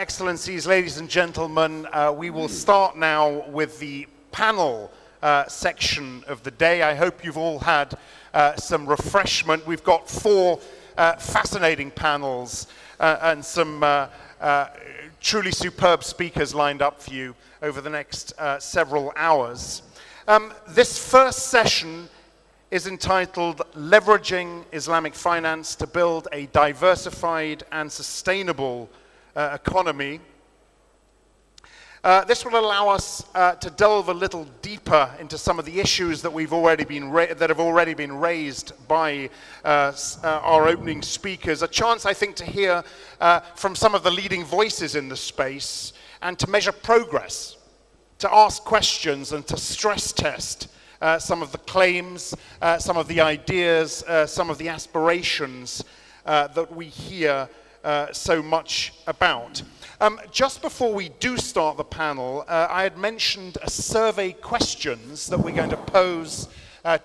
Excellencies, ladies and gentlemen, we will start now with the panel section of the day. I hope you've all had some refreshment. We've got four fascinating panels and some truly superb speakers lined up for you over the next several hours. This first session is entitled Leveraging Islamic Finance to Build a Diversified and Sustainable Economy. This will allow us to delve a little deeper into some of the issues that have already been raised by our opening speakers. A chance, I think, to hear from some of the leading voices in the space and to measure progress, to ask questions and to stress test some of the claims, some of the ideas, some of the aspirations that we hear so much about. Just before we do start the panel, I had mentioned a survey questions that we're going to pose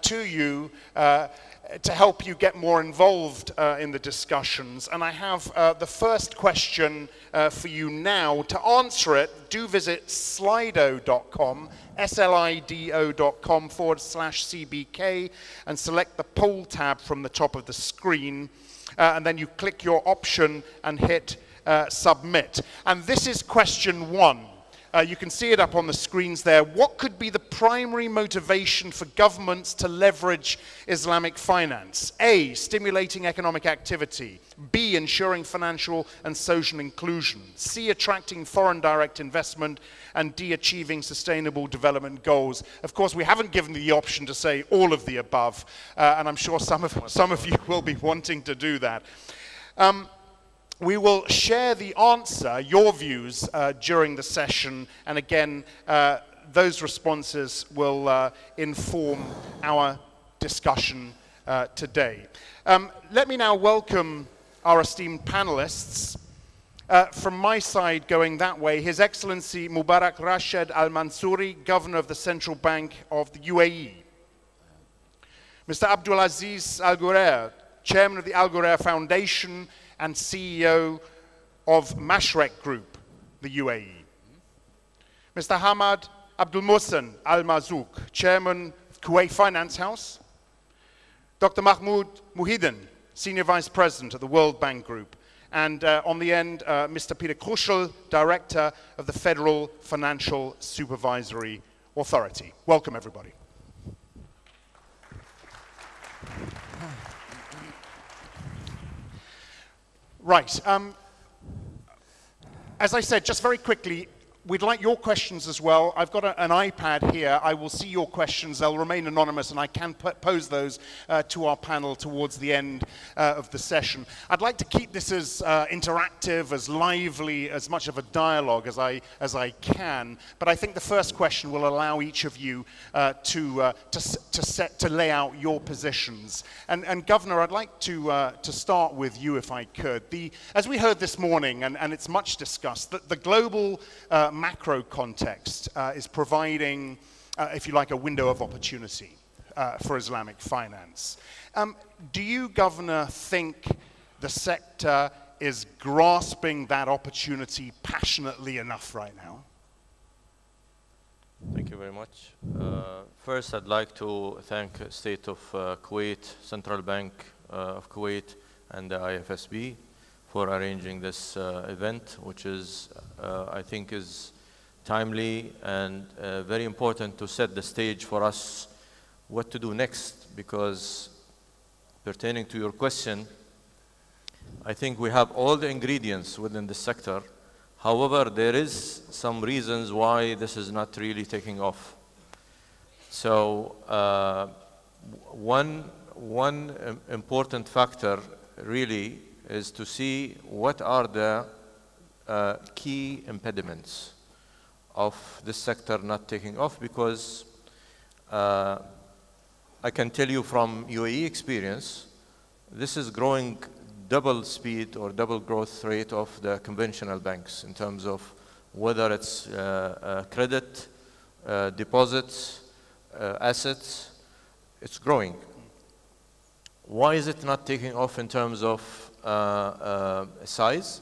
to you to help you get more involved in the discussions. And I have the first question for you now. To answer it, do visit slido.com, slido.com/CBK, and select the poll tab from the top of the screen. And then you click your option and hit submit. And this is question one. You can see it up on the screens there. What could be the primary motivation for governments to leverage Islamic finance? A, stimulating economic activity. B, ensuring financial and social inclusion. C, attracting foreign direct investment. And D, achieving sustainable development goals. Of course, we haven't given you the option to say all of the above, and I'm sure some of you will be wanting to do that. We will share the answer, your views, during the session, and again, those responses will inform our discussion today. Let me now welcome our esteemed panelists. From my side, going that way, His Excellency Mubarak Rashid Al Mansouri, Governor of the Central Bank of the UAE. Mr. Abdulaziz Al Ghurair, Chairman of the Al Ghurair Foundation and CEO of Mashrek Group, the UAE. Mr. Hamad Abdul Mohsen Al Mazouk, Chairman of Kuwait Finance House. Dr. Mahmoud Muhyiddin, Senior Vice President of the World Bank Group. And on the end, Mr. Peter Kruschel, Director of the Federal Financial Supervisory Authority. Welcome, everybody. Right. As I said, just very quickly, we'd like your questions as well. I've got an iPad here. I will see your questions. They'll remain anonymous, and I can pose those to our panel towards the end of the session. I'd like to keep this as interactive, as lively, as much of a dialogue as I can. But I think the first question will allow each of you to lay out your positions. And Governor, I'd like to start with you, if I could. As we heard this morning, and it's much discussed, that the global macro context is providing, if you like, a window of opportunity for Islamic finance. Do you, Governor, think the sector is grasping that opportunity passionately enough right now? Thank you very much. First, I'd like to thank the State of Kuwait, Central Bank of Kuwait, and the IFSB for arranging this event, which is, I think, is timely and very important to set the stage for us what to do next, because pertaining to your question, I think we have all the ingredients within the sector. However, there is some reasons why this is not really taking off. So one important factor really is to see what are the key impediments of this sector not taking off, because I can tell you from UAE experience, this is growing double speed or double growth rate of the conventional banks in terms of whether it's credit, deposits, assets, it's growing. Why is it not taking off in terms of size?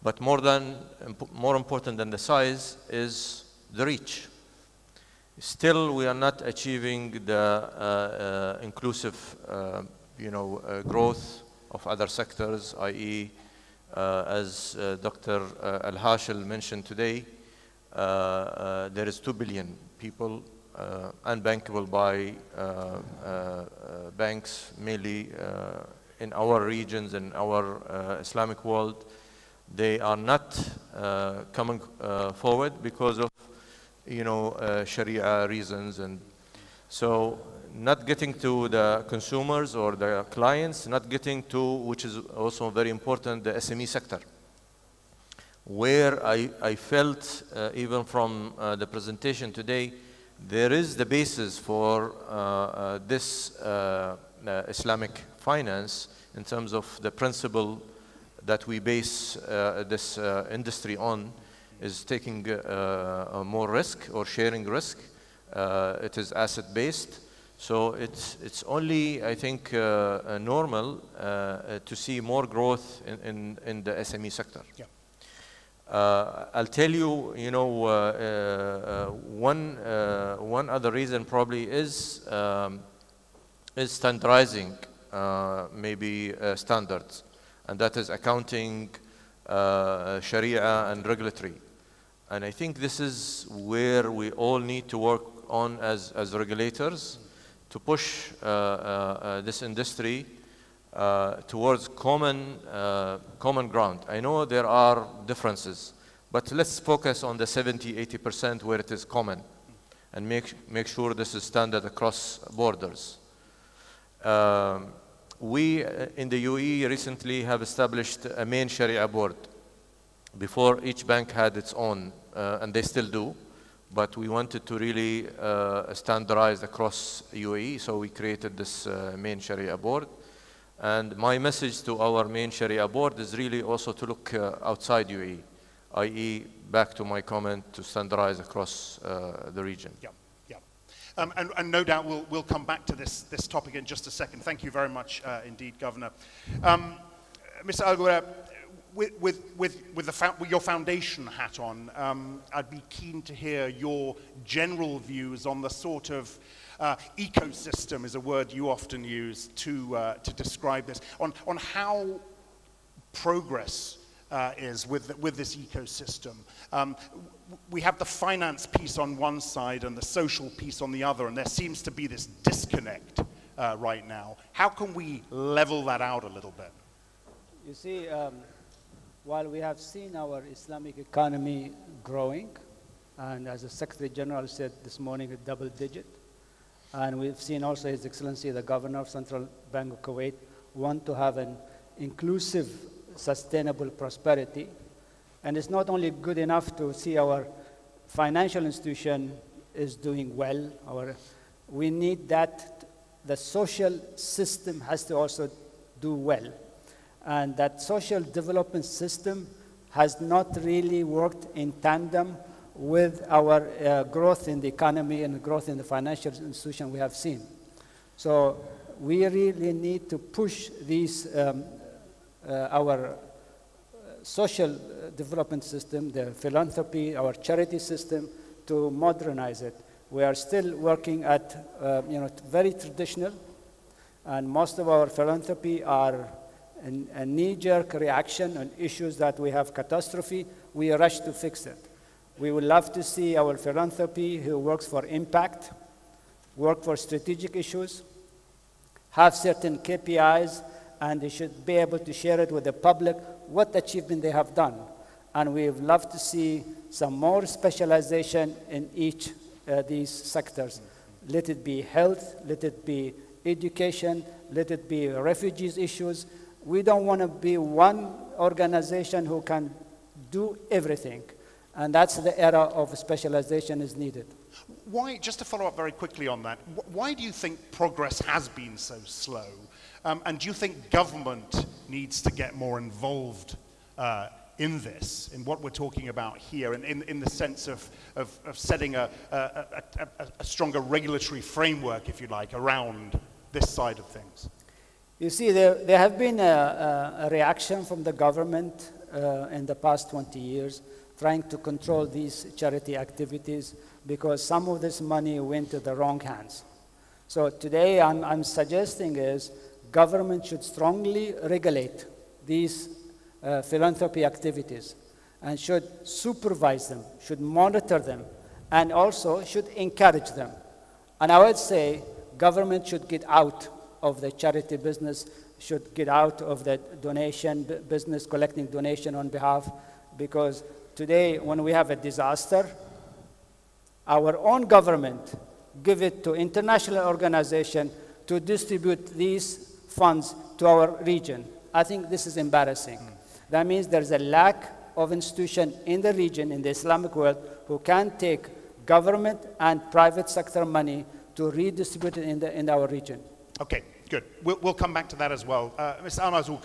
But more important than the size is the reach. Still, we are not achieving the inclusive, growth of other sectors, i.e., as Dr. Al-Hashil mentioned today, there is 2 billion people unbankable by banks, mainly in our regions, in our Islamic world. They are not coming forward because of, Sharia reasons, and so not getting to the consumers or the clients, not getting to, which is also very important, the SME sector, where I felt, even from the presentation today, there is the basis for this Islamic finance in terms of the principle that we base this industry on, is taking more risk or sharing risk. It is asset-based. So it's only, I think, normal to see more growth in the SME sector. Yeah. I'll tell you, one other reason probably is standardizing maybe standards, and that is accounting, Sharia, and regulatory. And I think this is where we all need to work on as regulators to push this industry towards common ground. I know there are differences, but let's focus on the 70–80% where it is common, and make sure this is standard across borders. We in the UAE recently have established a main Sharia board. Before, each bank had its own, and they still do, but we wanted to really standardize across UAE, so we created this main Sharia board. And my message to our main Sharia board is really also to look outside UAE, i.e. back to my comment, to standardize across the region. Yeah, yeah. And no doubt we'll come back to this topic in just a second. Thank you very much indeed, Governor. Mr. Al-Ghurair, with your foundation hat on, I'd be keen to hear your general views on the sort of ecosystem, is a word you often use to describe this, on how progress is with this ecosystem. We have the finance piece on one side and the social piece on the other, and there seems to be this disconnect right now. How can we level that out a little bit? You see, while we have seen our Islamic economy growing, and as the Secretary General said this morning, a double digit, and we've seen also His Excellency, the Governor of Central Bank of Kuwait, want to have an inclusive, sustainable prosperity. And it's not only good enough to see our financial institution is doing well, we need that the social system has to also do well. And that social development system has not really worked in tandem with our growth in the economy and growth in the financial institution we have seen. So we really need to push these, our social development system, the philanthropy, our charity system, to modernize it. We are still working at, very traditional, and most of our philanthropy are a knee-jerk reaction on issues that we have catastrophe. We rush to fix it. We would love to see our philanthropy who works for impact, work for strategic issues, have certain KPIs, and they should be able to share it with the public, what achievement they have done. And we would love to see some more specialization in each these sectors. Let it be health, let it be education, let it be refugees issues. We don't want to be one organization who can do everything. And that's the era of specialization is needed. Why, just to follow up very quickly on that, why do you think progress has been so slow? And do you think government needs to get more involved in this, in what we're talking about here, in the sense of setting a stronger regulatory framework, if you like, around this side of things? You see, there have been a reaction from the government in the past 20 years trying to control these charity activities because some of this money went to the wrong hands. So today I'm suggesting is government should strongly regulate these philanthropy activities and should supervise them, should monitor them, and also should encourage them. And I would say government should get out of the charity business, should get out of the donation business, collecting donation on behalf, because today when we have a disaster, our own government give it to international organization to distribute these funds to our region. I think this is embarrassing. That means there's a lack of institution in the region, in the Islamic world, who can take government and private sector money to redistribute it in our region. Okay, good. We'll come back to that as well. Mr. Al-Marzouk,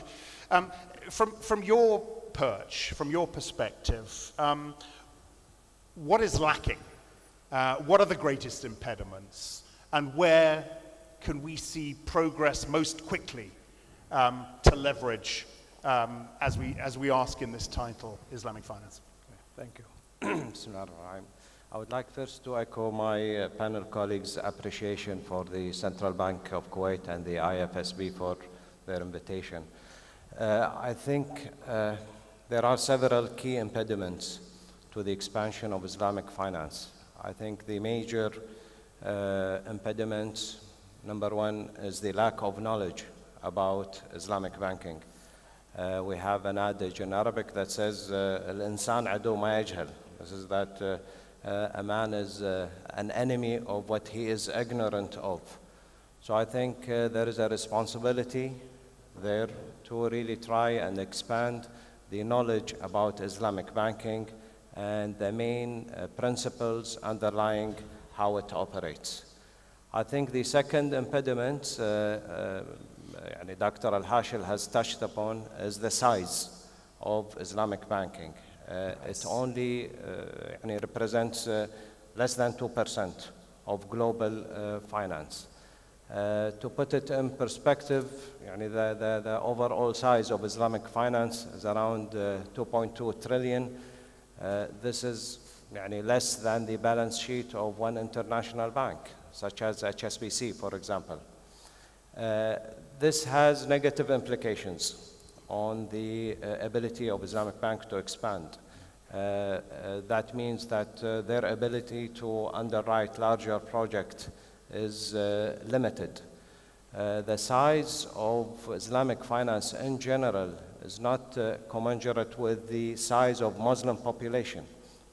from your perch, from your perspective, what is lacking? What are the greatest impediments? And where can we see progress most quickly to leverage, as we ask in this title, Islamic finance? Thank you. I would like first to echo my panel colleagues' appreciation for the Central Bank of Kuwait and the IFSB for their invitation. I think there are several key impediments to the expansion of Islamic finance. I think the major impediments, number one, is the lack of knowledge about Islamic banking. We have an adage in Arabic that says, "Al-insan adu ma yajhal." This is that a man is an enemy of what he is ignorant of. So I think there is a responsibility there to really try and expand the knowledge about Islamic banking and the main principles underlying how it operates. I think the second impediment, Dr. Al-Hashil has touched upon, is the size of Islamic banking. It only represents less than 2% of global finance. To put it in perspective, the overall size of Islamic finance is around 2.2 trillion. This is less than the balance sheet of one international bank, such as HSBC, for example. This has negative implications on the ability of Islamic Bank to expand. That means that their ability to underwrite larger projects is limited. The size of Islamic finance in general is not commensurate with the size of Muslim population.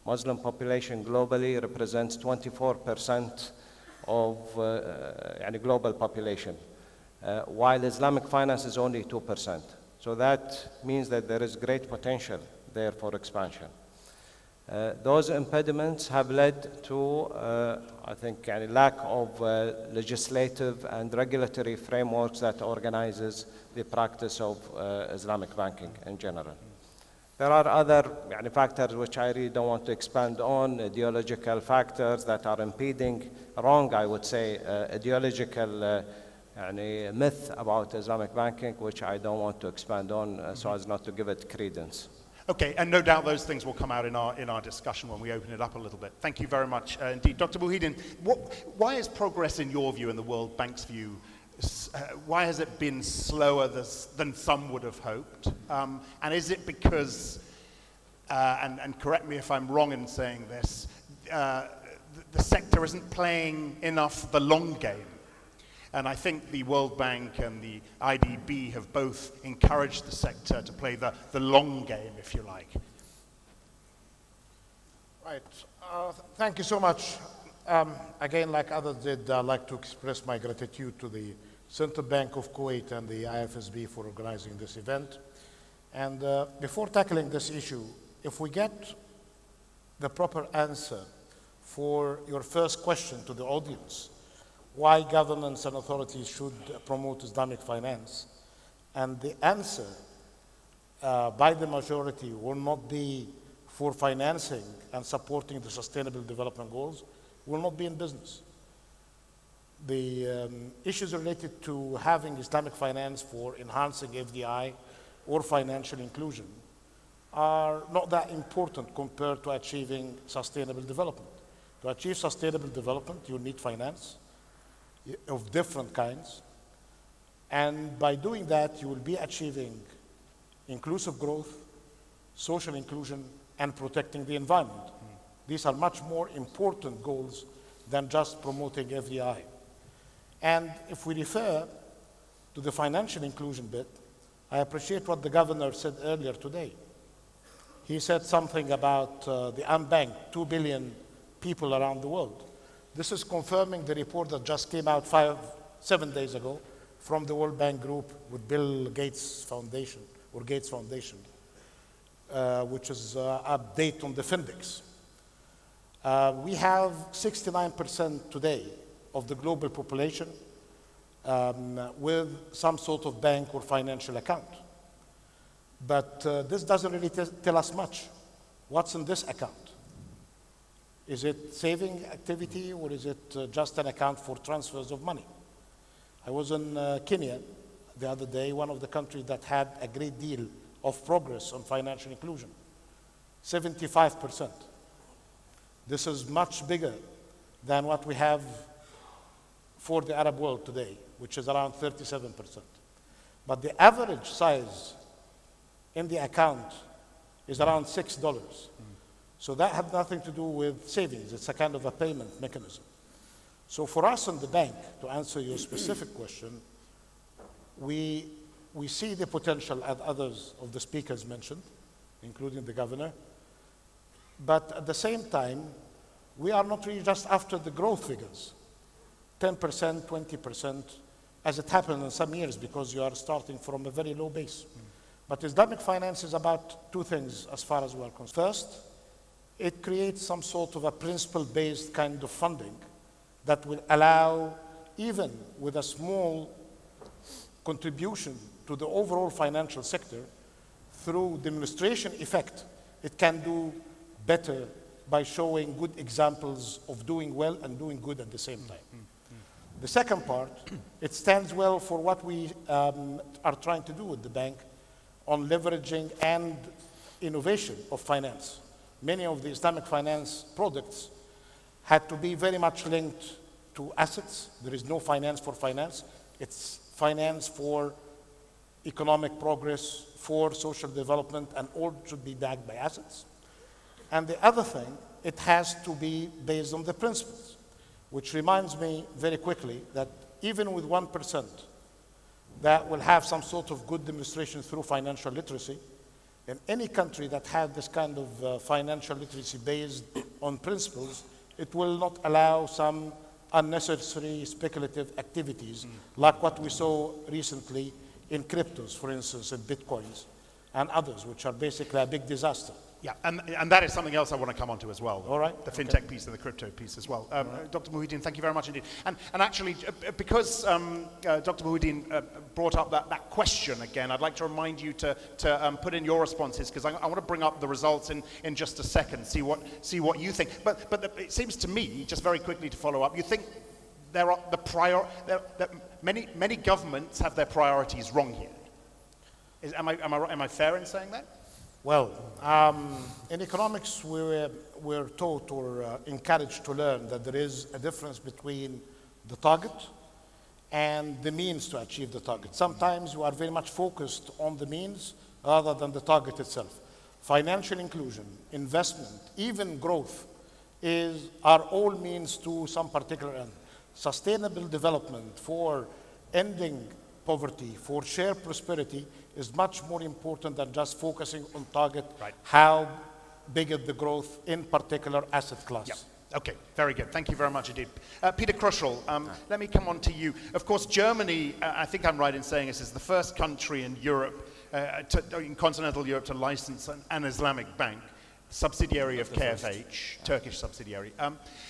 Muslim population globally represents 24% of global population, while Islamic finance is only 2%. So that means that there is great potential there for expansion. Those impediments have led to, I think, lack of legislative and regulatory frameworks that organizes the practice of Islamic banking in general. There are other factors which I really don't want to expand on, ideological factors that are impeding, wrong, I would say, ideological myth about Islamic banking, which I don't want to expand on so as not to give it credence. Okay, and no doubt those things will come out in our discussion when we open it up a little bit. Thank you very much indeed. Dr. Muhyiddin, why is progress in your view and the World Bank's view, why has it been slower than some would have hoped? And is it because, and correct me if I'm wrong in saying this, the sector isn't playing enough the long game? And I think the World Bank and the IDB have both encouraged the sector to play the long game, if you like. Right. Thank you so much. Again, like others did, I'd like to express my gratitude to the Central Bank of Kuwait and the IFSB for organizing this event. And before tackling this issue, if we get the proper answer for your first question to the audience, why governments and authorities should promote Islamic finance, and the answer by the majority will not be for financing and supporting the Sustainable Development Goals, will not be in business. The issues related to having Islamic finance for enhancing FDI or financial inclusion are not that important compared to achieving sustainable development. To achieve sustainable development, you need finance of different kinds. And by doing that, you will be achieving inclusive growth, social inclusion, and protecting the environment. These are much more important goals than just promoting FDI. And if we refer to the financial inclusion bit, I appreciate what the governor said earlier today. He said something about the unbanked, 2 billion people around the world. This is confirming the report that just came out 7 days ago from the World Bank Group with Bill Gates Foundation, or Gates Foundation, which is an update on the Findex. We have 69% today of the global population with some sort of bank or financial account. But this doesn't really tell us much. What's in this account? Is it saving activity, or is it just an account for transfers of money? I was in Kenya the other day, one of the countries that had a great deal of progress on financial inclusion, 75%. This is much bigger than what we have for the Arab world today, which is around 37%. But the average size in the account is around $6. So that had nothing to do with savings. It's a kind of a payment mechanism. So for us in the bank, to answer your specific question, we see the potential, as others of the speakers mentioned, including the governor. But at the same time, we are not really just after the growth figures, 10%, 20%, as it happened in some years, because you are starting from a very low base. But Islamic finance is about two things as far as we're concerned. First, it creates some sort of a principle-based kind of funding that will allow, even with a small contribution to the overall financial sector, through demonstration effect, it can do better by showing good examples of doing well and doing good at the same time. The second part, it stands well for what we are trying to do with the bank on leveraging and innovation of finance. Many of the Islamic finance products had to be very much linked to assets. There is no finance for finance. It's finance for economic progress, for social development, and all should be backed by assets. And the other thing, it has to be based on the principles, which reminds me very quickly that even with 1% that will have some sort of good demonstration through financial literacy, in any country that has this kind of financial literacy based on principles, it will not allow some unnecessary speculative activities like what we saw recently in cryptos, for instance, in bitcoins and others, which are basically a big disaster. Yeah, and that is something else I want to come on to as well. All right. The fintech piece and the crypto piece as well. Dr. Muhyiddin, thank you very much indeed. And actually, because Dr. Muhyiddin brought up that question again, I'd like to remind you to put in your responses, because I want to bring up the results in just a second, see what you think. But it seems to me, just very quickly to follow up, you think there are many governments have their priorities wrong here. Am I fair in saying that? Well, in economics, we're taught or encouraged to learn that there is a difference between the target and the means to achieve the target. Sometimes you are very much focused on the means rather than the target itself. Financial inclusion, investment, even growth are all means to some particular end. Sustainable development for ending poverty, for shared prosperity, is much more important than just focusing on target, right. How big is the growth in particular asset class. Yeah. Okay, very good. Thank you very much indeed. Peter Kruschel, let me come on to you. Of course, Germany, I think I'm right in saying this, is the first country in Europe, in continental Europe, to license an Islamic bank, subsidiary of KFH, Turkish subsidiary.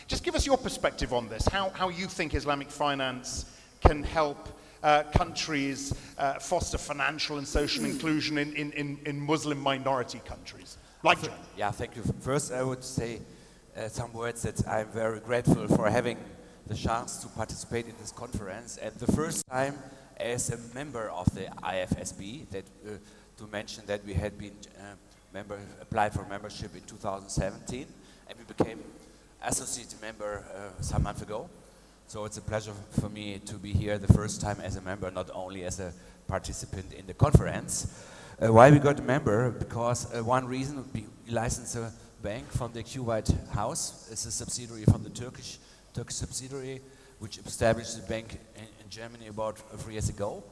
Just give us your perspective on this, how you think Islamic finance can help countries foster financial and social inclusion in Muslim minority countries, like Germany. Yeah, thank you. First, I would say some words that I'm very grateful for having the chance to participate in this conference. And the first time as a member of the IFSB, that to mention that we had been applied for membership in 2017, and we became associate member some month ago. So it's a pleasure for me to be here the first time as a member, not only as a participant in the conference. Why we got a member? Because one reason we licensed a bank from the Kuwait House. It's a subsidiary from the Turkish subsidiary, which established the bank in Germany about 3 years ago.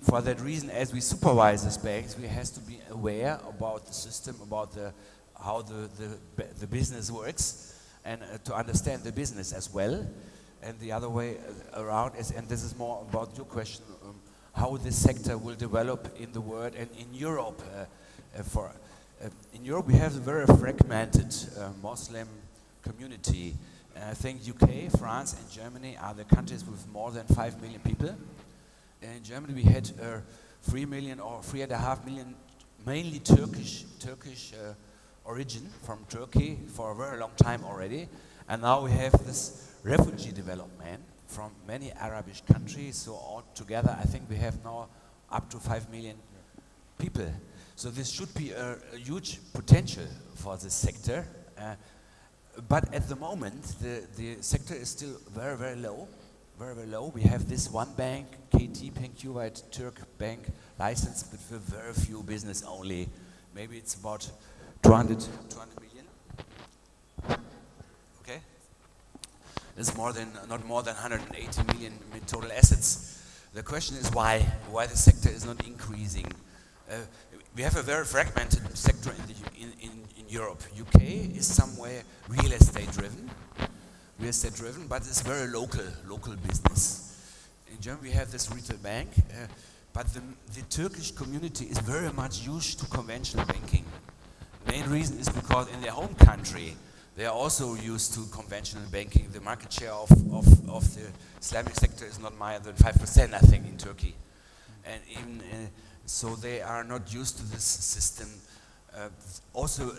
For that reason, as we supervise these banks, we have to be aware about the system, about how the business works, and to understand the business as well. And the other way around is, and this is more about your question, how this sector will develop in the world and in Europe. In Europe, we have a very fragmented Muslim community. I think UK, France, and Germany are the countries with more than 5 million people. In Germany, we had 3 million or 3.5 million, mainly Turkish origin from Turkey for a very long time already. And now we have this refugee development from many Arabic countries. So altogether, I think we have now up to 5 million people. So this should be a huge potential for this sector. But at the moment, the sector is still very, very low. Very, very low. We have this one bank, KT Bank, Kuwait Turk Bank, licensed, but for very few business only. Maybe it's about 200 million. Okay. It's not more than 180 million in total assets. The question is why the sector is not increasing. We have a very fragmented sector in Europe. UK is somewhere real estate driven, but it's very local business. In Germany we have this retail bank, but the Turkish community is very much used to conventional banking. The main reason is because in their home country they are also used to conventional banking. The market share of the Islamic sector is not more than 5%, I think, in Turkey. And even so they are not used to this system. Also,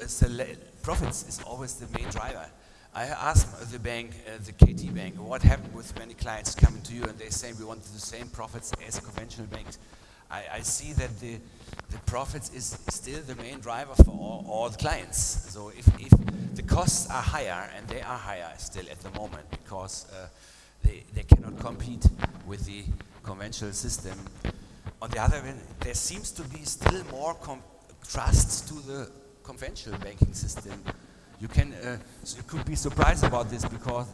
profits is always the main driver. I asked the bank, the KT bank, what happened with many clients coming to you and they say we want the same profits as a conventional bank. I see that the profits is still the main driver for all the clients. So if the costs are higher, and they are higher still at the moment because they cannot compete with the conventional system. On the other hand, there seems to be still more trust to the conventional banking system. You could be surprised about this because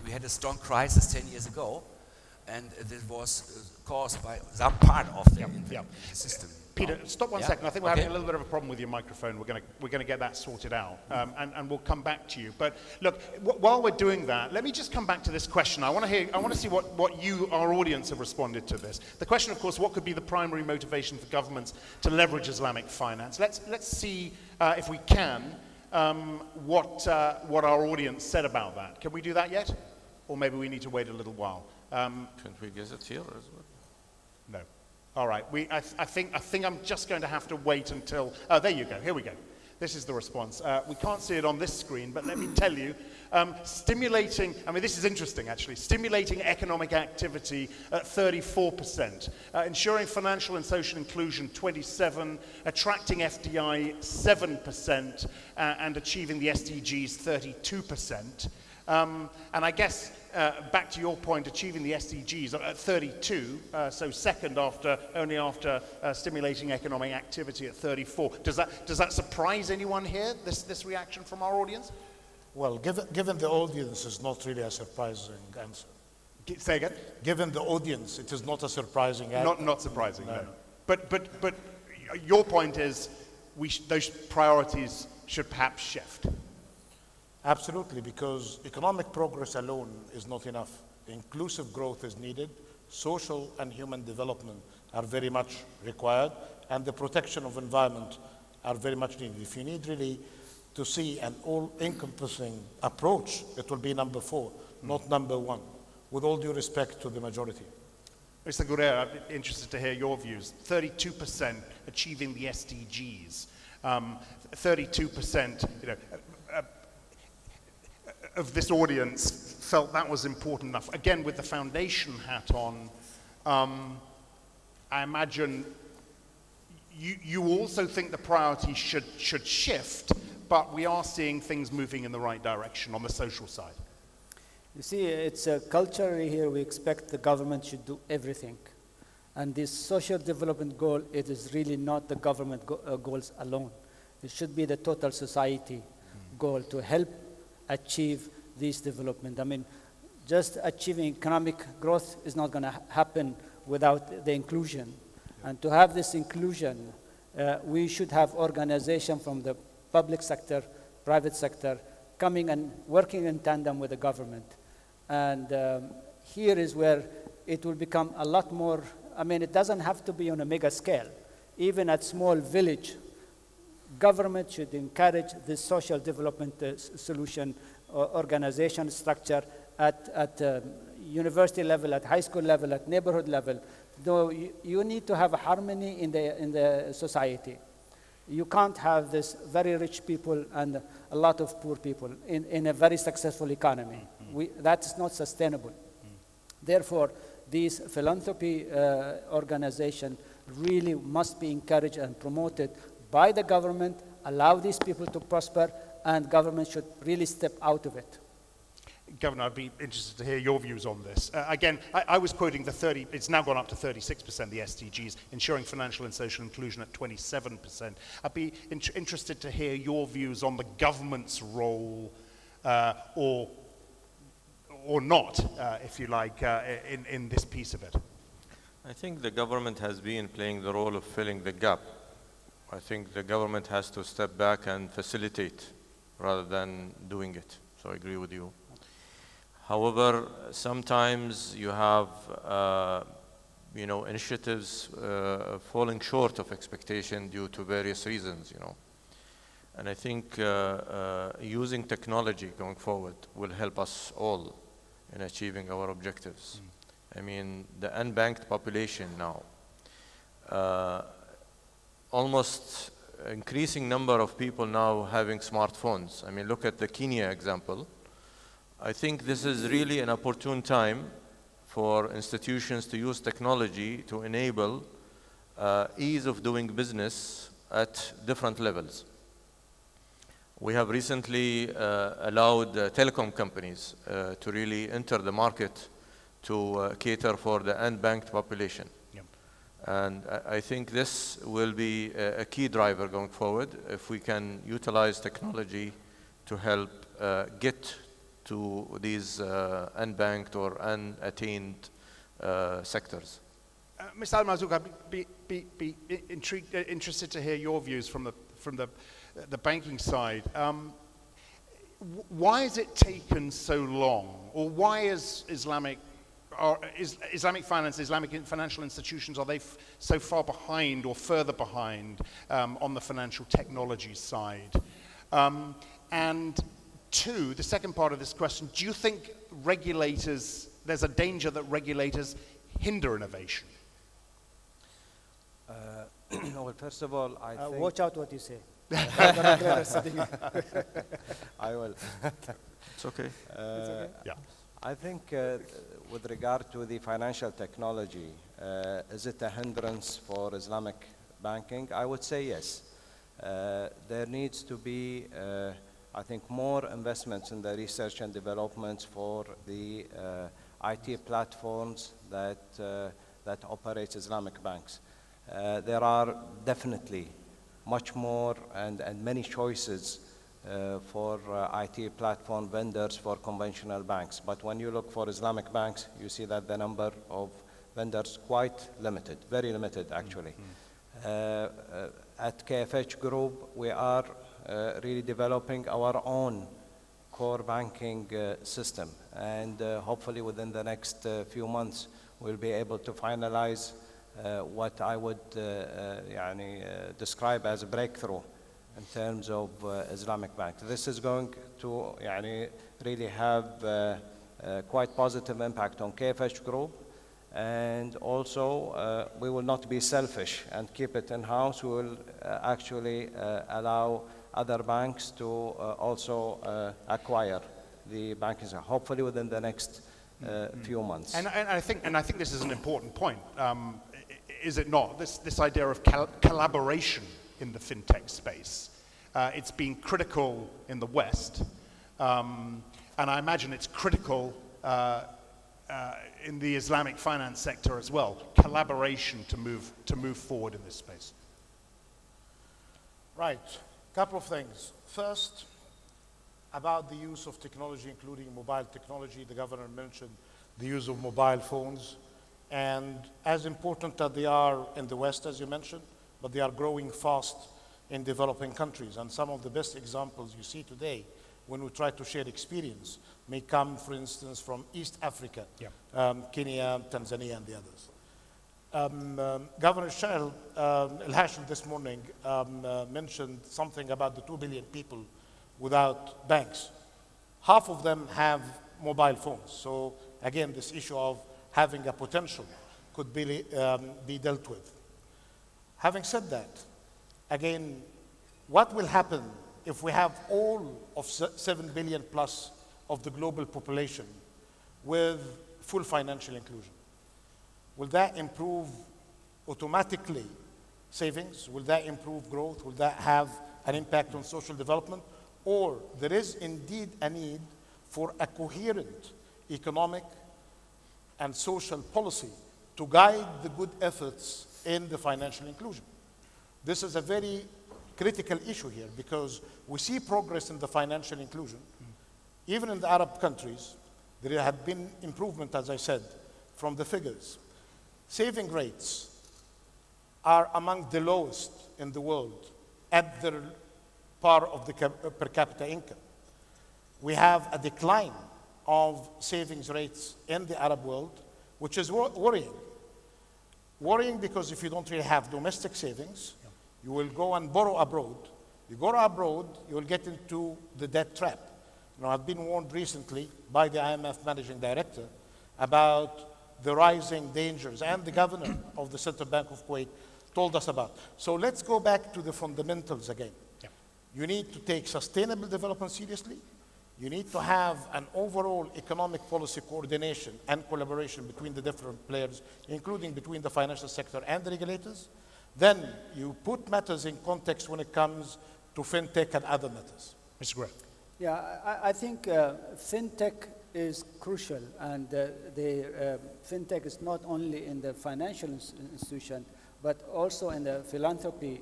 we had a strong crisis 10 years ago, and this was caused by some part of the system. Peter, stop one second. I think we're having a little bit of a problem with your microphone. We're going to get that sorted out, and we'll come back to you. But look, while we're doing that, let me just come back to this question. I want to see what you, our audience, have responded to this. The question, of course, what could be the primary motivation for governments to leverage Islamic finance? Let's see if we can what our audience said about that. Can we do that yet, or maybe we need to wait a little while? Can't we get it here as well? No. All right. I think I'm just going to have to wait until. Oh, there you go. Here we go. This is the response. We can't see it on this screen, but let me tell you, stimulating. I mean, this is interesting actually. Stimulating economic activity at 34%, ensuring financial and social inclusion 27%, attracting FDI 7%, and achieving the SDGs 32%. And I guess. Back to your point, achieving the SDGs at 32, so second only after stimulating economic activity at 34. Does that surprise anyone here? This reaction from our audience? Well, given the audience, it's not really a surprising answer. Say again. Given the audience, it is not a surprising answer. Not surprising. No. But your point is, those priorities should perhaps shift. Absolutely, because economic progress alone is not enough. Inclusive growth is needed. Social and human development are very much required, and the protection of environment are very much needed. If you need really to see an all-encompassing approach, it will be number 4, not number 1, with all due respect to the majority. Mr. Guerrero, I'm interested to hear your views. 32% achieving the SDGs. 32%, of this audience felt that was important enough. Again, with the foundation hat on, I imagine you also think the priorities should shift, but we are seeing things moving in the right direction on the social side. You see, it's a culturally here we expect the government should do everything. And this social development goal, it is really not the government goals alone. It should be the total society goal to help achieve this development. I mean, just achieving economic growth is not going to happen without the inclusion. And to have this inclusion, we should have organization from the public sector, private sector, coming and working in tandem with the government. And here is where it will become a lot more, I mean, it doesn't have to be on a mega scale. Even at small village, government should encourage this social development solution organization structure at university level, at high school level, at neighborhood level. Though you need to have a harmony in the society. You can't have this very rich people and a lot of poor people in a very successful economy. That's not sustainable. Therefore, these philanthropy organization really must be encouraged and promoted by the government, allow these people to prosper, and government should really step out of it. Governor, I'd be interested to hear your views on this. Again, I was quoting the 30, it's now gone up to 36%, the SDGs, ensuring financial and social inclusion at 27%. I'd be interested to hear your views on the government's role, or not, if you like, in this piece of it. I think the government has been playing the role of filling the gap. I think the government has to step back and facilitate rather than doing it. So I agree with you. However, sometimes you have, initiatives falling short of expectation due to various reasons, And I think using technology going forward will help us all in achieving our objectives. I mean, the unbanked population now, almost increasing number of people now having smartphones. I mean, look at the Kenya example. I think this is really an opportune time for institutions to use technology to enable ease of doing business at different levels. We have recently allowed telecom companies to really enter the market to cater for the unbanked population. Yep. And I think this will be a key driver going forward if we can utilize technology to help get to these unbanked or unattained sectors. Mr. Al-Marzouk, I'd be interested to hear your views from the banking side. Why has it taken so long, or why is Islamic finance, Islamic financial institutions, are they so far behind or further behind on the financial technology side? And two, the second part of this question, do you think there's a danger that regulators hinder innovation? Well, first of all, I think... Watch out what you say. I will. It's okay. It's okay. Yeah. I think with regard to the financial technology, is it a hindrance for Islamic banking? I would say yes. There needs to be, I think, more investments in the research and development for the IT platforms that operate Islamic banks. There are definitely much more and many choices for IT platform vendors for conventional banks. But when you look for Islamic banks, you see that the number of vendors quite limited, very limited actually. At KFH Group, we are really developing our own core banking system. And hopefully within the next few months, we'll be able to finalize what I would describe as a breakthrough in terms of Islamic bank. This is going to really have quite positive impact on KFH Group, and also we will not be selfish and keep it in-house. We will actually allow other banks to also acquire the banking system, hopefully within the next few months. And I think this is an important point. is it not? This idea of collaboration in the fintech space. It's been critical in the West, and I imagine it's critical in the Islamic finance sector as well. Collaboration to move forward in this space. Right. Couple of things. First, about the use of technology, including mobile technology. The governor mentioned the use of mobile phones. And as important as they are in the West, as you mentioned, but they are growing fast in developing countries. And some of the best examples you see today when we try to share experience may come, for instance, from East Africa, Kenya, Tanzania, and the others. Governor El-Hashim this morning mentioned something about the 2 billion people without banks. Half of them have mobile phones. So again, this issue of having a potential could be dealt with. Having said that, again, what will happen if we have all of 7 billion plus of the global population with full financial inclusion? Will that improve automatically savings? Will that improve growth? Will that have an impact on social development? Or there is indeed a need for a coherent economic and social policy to guide the good efforts in the financial inclusion. This is a very critical issue here because we see progress in the financial inclusion. Even in the Arab countries, there have been improvement, as I said, from the figures. Saving rates are among the lowest in the world at the par of the per capita income. We have a decline of savings rates in the Arab world, which is worrying. Worrying because if you don't really have domestic savings, you will go and borrow abroad. You go abroad, you will get into the debt trap. You know, I've been warned recently by the IMF managing director about the rising dangers, and the governor of the Central Bank of Kuwait told us about. So let's go back to the fundamentals again. You need to take sustainable development seriously. You need to have an overall economic policy coordination and collaboration between the different players, including between the financial sector and the regulators. Then you put matters in context when it comes to fintech and other matters. Mr. Gray. Yeah, I think fintech is crucial, and fintech is not only in the financial institution, but also in the philanthropy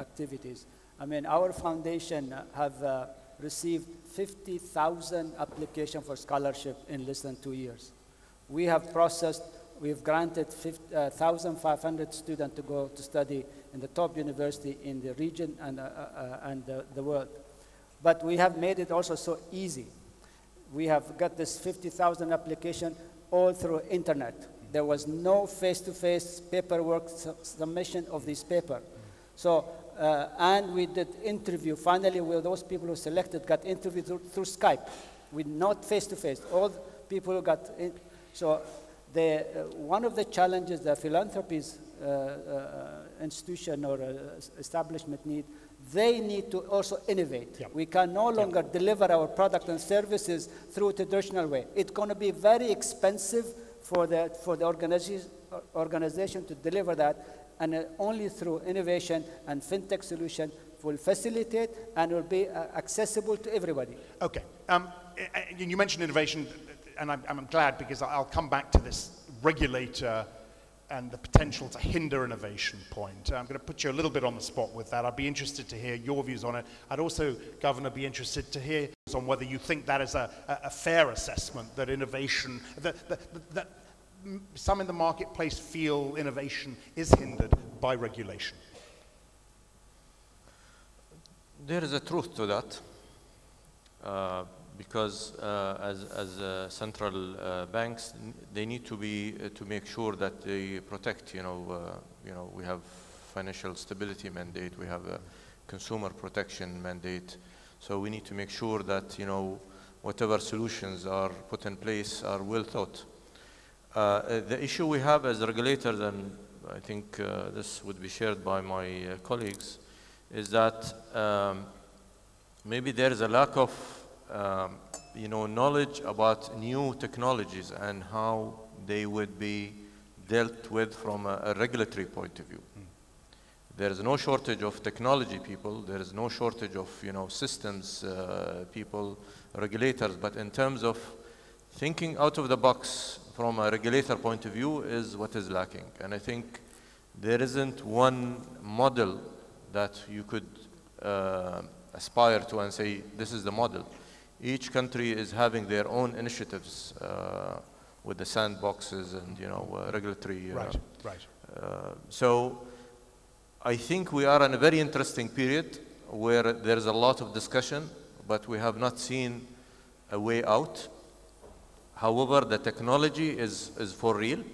activities. I mean, our foundation have received 50,000 applications for scholarship in less than 2 years. We have granted 1,500 students to go to study in the top university in the region and the world. But we have made it also so easy. We have got this 50,000 application all through internet. There was no face-to-face paperwork submission of this paper. So, and we did interview, finally, with those people who selected got interviewed through Skype, with not face-to-face. All people who got in. So one of the challenges that philanthropies institution or establishment need, they need to also innovate. Yep. We can no longer deliver our product and services through a traditional way. It's going to be very expensive for the organization to deliver that, and only through innovation and fintech solution will facilitate and will be accessible to everybody. Okay. You mentioned innovation, and I'm glad, because I'll come back to this regulator and the potential to hinder innovation point. I'm going to put you a little bit on the spot with that. I'd be interested to hear your views on it. I'd also, Governor, be interested to hear on whether you think that is a fair assessment, that innovation, that some in the marketplace feel innovation is hindered by regulation. There is a truth to that, because as central banks, they need to make sure that they protect. We have financial stability mandate, we have a consumer protection mandate, so we need to make sure that whatever solutions are put in place are well thought. The issue we have as regulators, and I think this would be shared by my colleagues, is that maybe there is a lack of knowledge about new technologies and how they would be dealt with from a regulatory point of view. There is no shortage of technology people. There is no shortage of systems people, regulators. But in terms of thinking out of the box from a regulator point of view is what is lacking. And I think there isn't one model that you could aspire to and say this is the model. Each country is having their own initiatives with the sandboxes and regulatory. Right. So I think we are in a very interesting period where there's a lot of discussion, but we have not seen a way out. However, the technology is for real.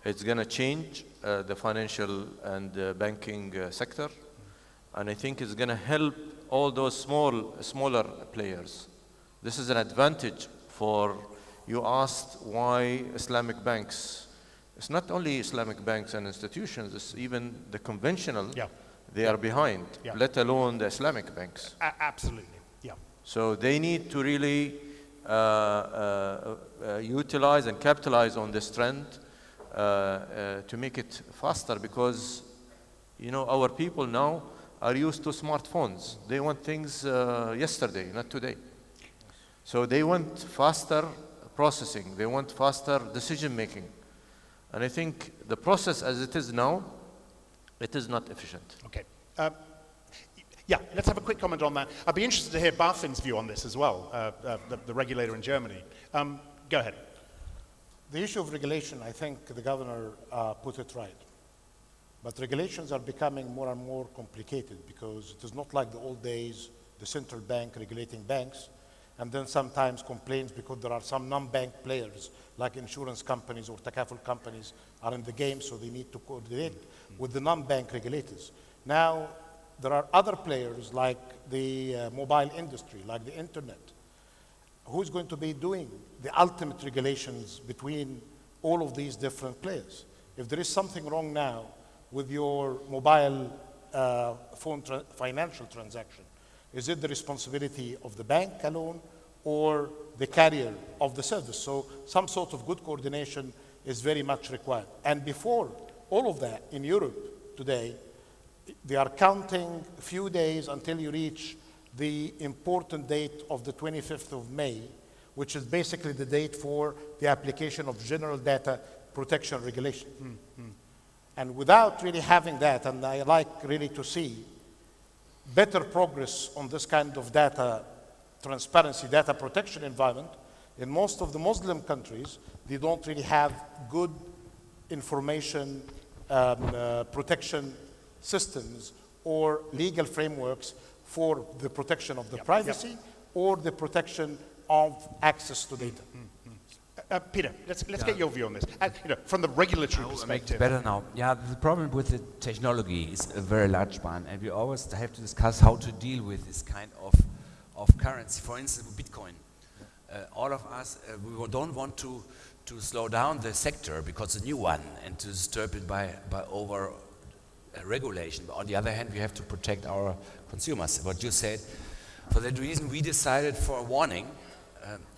It's going to change the financial and banking sector. And I think it's going to help all those smaller players. This is an advantage for, you asked why Islamic banks. It's not only Islamic banks and institutions, it's even the conventional, they are behind, let alone the Islamic banks. Absolutely, yeah. So they need to really utilize and capitalize on this trend to make it faster, because our people now are used to smartphones. They want things yesterday, not today. So they want faster processing, they want faster decision making. And I think the process as it is now, it is not efficient. Okay. Yeah, let's have a quick comment on that. I'd be interested to hear BaFin's view on this as well, the regulator in Germany. Go ahead. The issue of regulation, I think the governor put it right. But regulations are becoming more and more complicated because it is not like the old days, the central bank regulating banks, and then sometimes complaints because there are some non-bank players like insurance companies or takaful companies are in the game, so they need to coordinate with the non-bank regulators. Now, there are other players like the mobile industry, like the internet. Who's going to be doing the ultimate regulations between all of these different players? If there is something wrong now with your mobile phone financial transaction, is it the responsibility of the bank alone or the carrier of the service? So some sort of good coordination is very much required. And before all of that, in Europe today, they are counting a few days until you reach the important date of the 25th of May, which is basically the date for the application of general data protection regulation. And without really having that, and I like really to see better progress on this kind of data transparency, data protection environment, in most of the Muslim countries, they don't really have good information protection systems or legal frameworks for the protection of the privacy or the protection of access to data. Peter, let's get your view on this. From the regulatory perspective. Better now. Yeah, the problem with the technology is a very large one, and we always have to discuss how to deal with this kind of currency. For instance, Bitcoin. All of us, we don't want to slow down the sector because it's a new one and to disturb it by over regulation. But on the other hand, we have to protect our consumers. What you said, for that reason, we decided for a warning.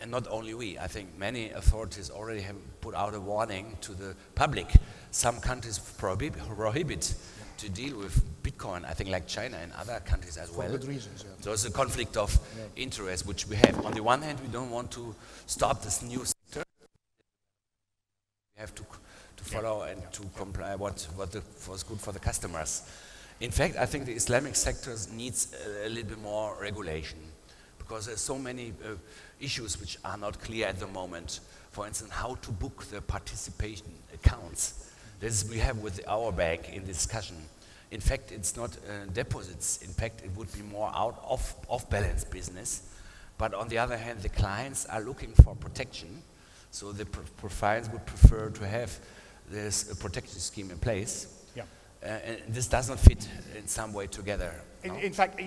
And not only we, I think many authorities already have put out a warning to the public. Some countries prohibit to deal with Bitcoin, I think like China and other countries as well. For good reasons, yeah. So it's a conflict of interest which we have. On the one hand, we don't want to stop this new sector. We have to follow and to comply what's good for the customers. In fact, I think the Islamic sector needs a little bit more regulation, because there's so many issues which are not clear at the moment. For instance, how to book the participation accounts. This we have with our bank in discussion. In fact, it's not deposits. In fact, it would be more out of off-balance business. But on the other hand, the clients are looking for protection. So the profiles would prefer to have this protection scheme in place. And this does not fit in some way together. In fact,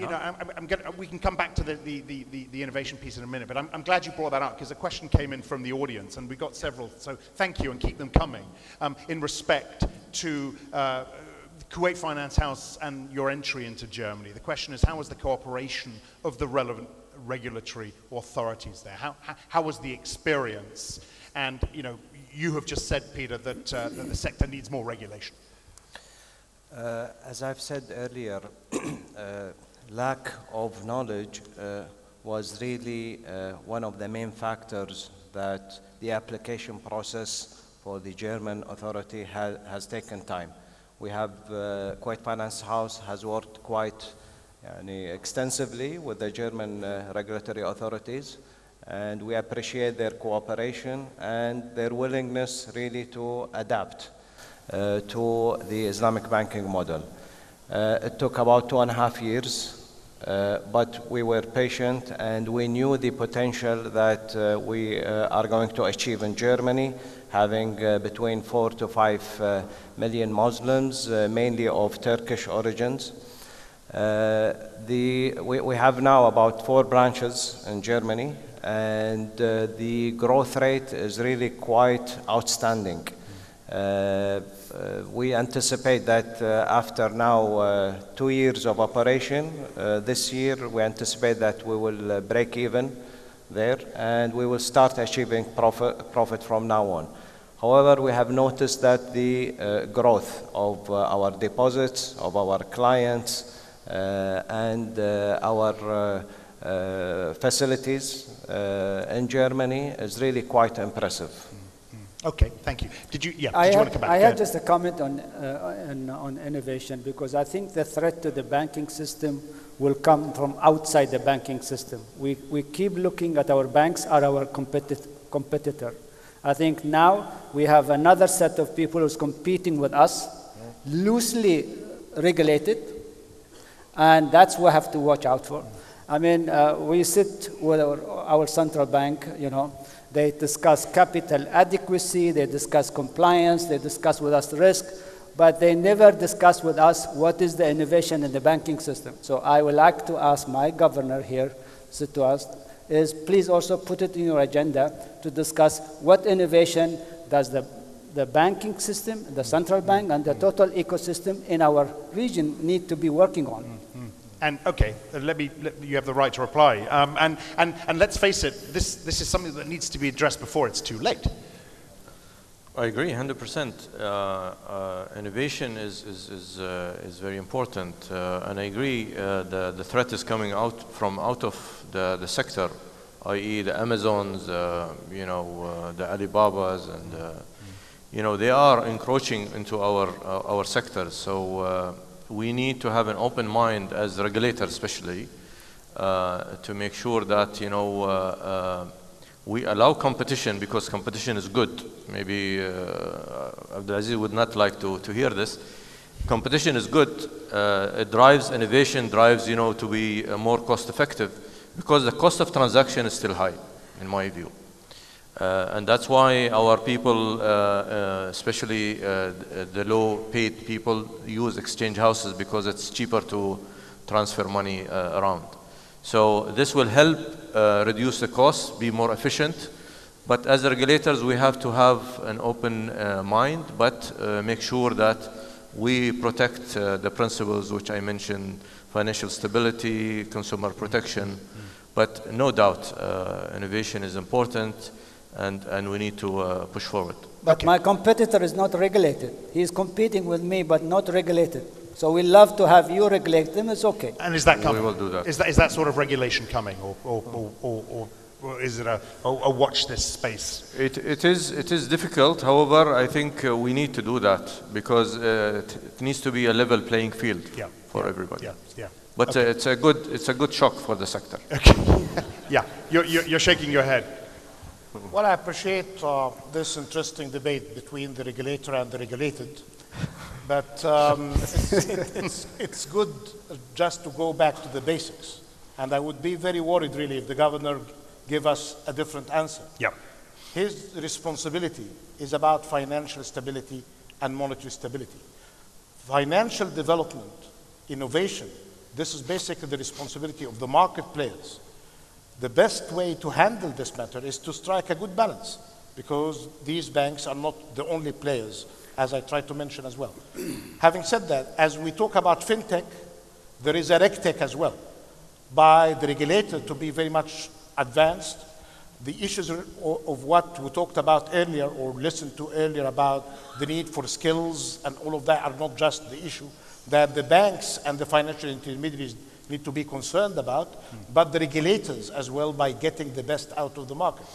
we can come back to the innovation piece in a minute, but I'm glad you brought that up because a question came in from the audience and we got several, so thank you and keep them coming, in respect to Kuwait Finance House and your entry into Germany. The question is, how was the cooperation of the relevant regulatory authorities there? How was the experience? And you have just said, Peter, that the sector needs more regulation. As I've said earlier, lack of knowledge was really one of the main factors that the application process for the German authority has taken time. We have, Kuwait Finance House has worked quite extensively with the German regulatory authorities, and we appreciate their cooperation and their willingness really to adapt to the Islamic banking model. It took about 2.5 years, but we were patient and we knew the potential that we are going to achieve in Germany, having between 4 to 5 million Muslims, mainly of Turkish origins. We have now about 4 branches in Germany, and the growth rate is really quite outstanding. We anticipate that after now 2 years of operation, this year we anticipate that we will break even there and we will start achieving profit from now on. However, we have noticed that the growth of our deposits, of our clients, and our facilities in Germany is really quite impressive. Okay, thank you. Did you want to come back? I had just a comment on innovation, because I think the threat to the banking system will come from outside the banking system. We keep looking at our banks are our competitor. I think now we have another set of people who's competing with us, loosely regulated, and that's what we have to watch out for. I mean, we sit with our central bank, they discuss capital adequacy, they discuss compliance, they discuss with us risk, but they never discuss with us what is the innovation in the banking system. So I would like to ask my governor here, sit to us, is please also put it in your agenda to discuss what innovation does the banking system, the central bank, and the total ecosystem in our region need to be working on. And okay, you have the right to reply. And let's face it, this is something that needs to be addressed before it's too late. I agree 100%. Innovation is very important, and I agree the threat is coming out of the sector, i.e. the Amazons, the Alibabas, and they are encroaching into our sector. So we need to have an open mind as regulators, especially, to make sure that we allow competition, because competition is good. Maybe Abdulaziz would not like to hear this. Competition is good. It drives innovation, drives to be more cost effective, because the cost of transaction is still high, in my view. And that's why our people, especially the low-paid people, use exchange houses, because it's cheaper to transfer money around. So this will help reduce the cost, be more efficient. But as regulators, we have to have an open mind, but make sure that we protect the principles which I mentioned: financial stability, consumer protection. But no doubt, innovation is important, and we need to push forward. But my competitor is not regulated. He's competing with me, but not regulated. So we love to have you regulate them. It's okay. And is that coming? We will do that. Is that sort of regulation coming, or is it a watch this space? It is difficult. However, I think we need to do that, because it needs to be a level playing field for everybody. Yeah. But okay. It's a good shock for the sector. Okay. Yeah. You're shaking your head. Well, I appreciate this interesting debate between the regulator and the regulated, but it's good just to go back to the basics. And I would be very worried, really, if the governor gave us a different answer. Yeah. His responsibility is about financial stability and monetary stability. Financial development, innovation, this is basically the responsibility of the market players. The best way to handle this matter is to strike a good balance, because these banks are not the only players, as I tried to mention as well. Having said that, as we talk about fintech, there is a regtech as well, by the regulator to be very much advanced, the issues of what we talked about earlier or listened to earlier about the need for skills and all of that are not just the issue that the banks and the financial intermediaries need to be concerned about, but the regulators as well by getting the best out of the market.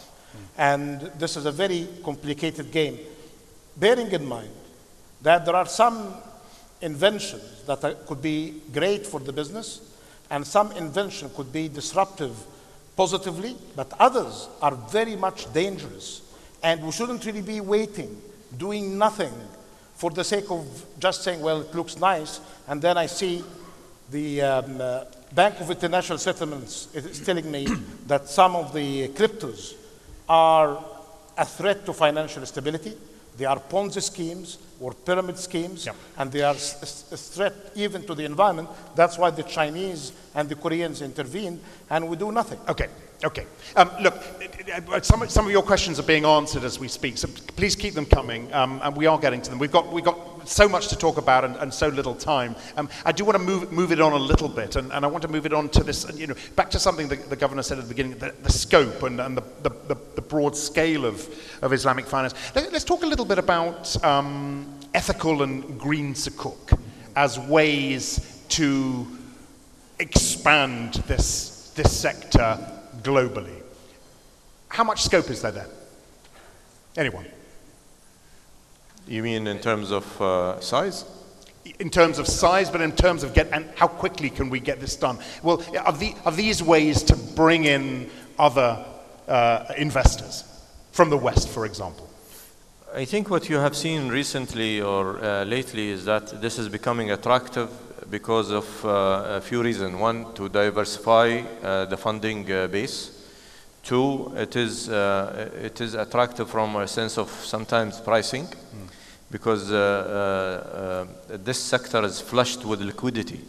And this is a very complicated game, bearing in mind that there are some inventions that could be great for the business and some invention could be disruptive positively, but others are very much dangerous. And we shouldn't really be waiting, doing nothing for the sake of just saying, well, it looks nice, and then I see the Bank of International Settlements is telling me that some of the cryptos are a threat to financial stability. They are Ponzi schemes or pyramid schemes, and they are a threat even to the environment. That's why the Chinese and the Koreans intervene, and we do nothing. Okay, okay. Look, some of your questions are being answered as we speak, so please keep them coming, and we are getting to them. We've got so much to talk about and so little time. I do want to move it on a little bit, and I want to move it on to this, you know, back to something the governor said at the beginning, the scope and the broad scale of Islamic finance. Let's talk a little bit about ethical and green sukuk as ways to expand this sector globally. How much scope is there? Anyone? You mean in terms of size? In terms of size, but in terms of and how quickly can we get this done? Well, are these ways to bring in other investors from the West, for example? I think what you have seen recently or lately is that this is becoming attractive because of a few reasons. One, to diversify the funding base. Two, it is attractive from a sense of sometimes pricing, because this sector is flushed with liquidity.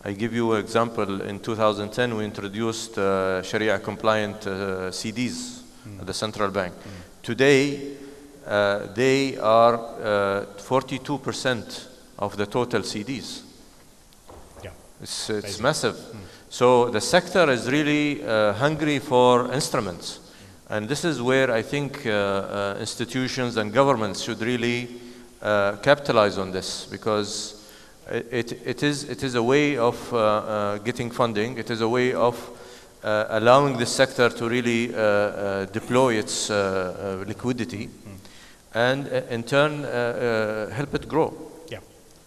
I give you an example. In 2010, we introduced Sharia-compliant CDs at the central bank. Today, they are 42% of the total CDs. Yeah, it's massive. So the sector is really hungry for instruments. And this is where I think institutions and governments should really capitalize on this, because it is a way of getting funding. It is a way of allowing the sector to really deploy its liquidity and in turn help it grow. Yeah.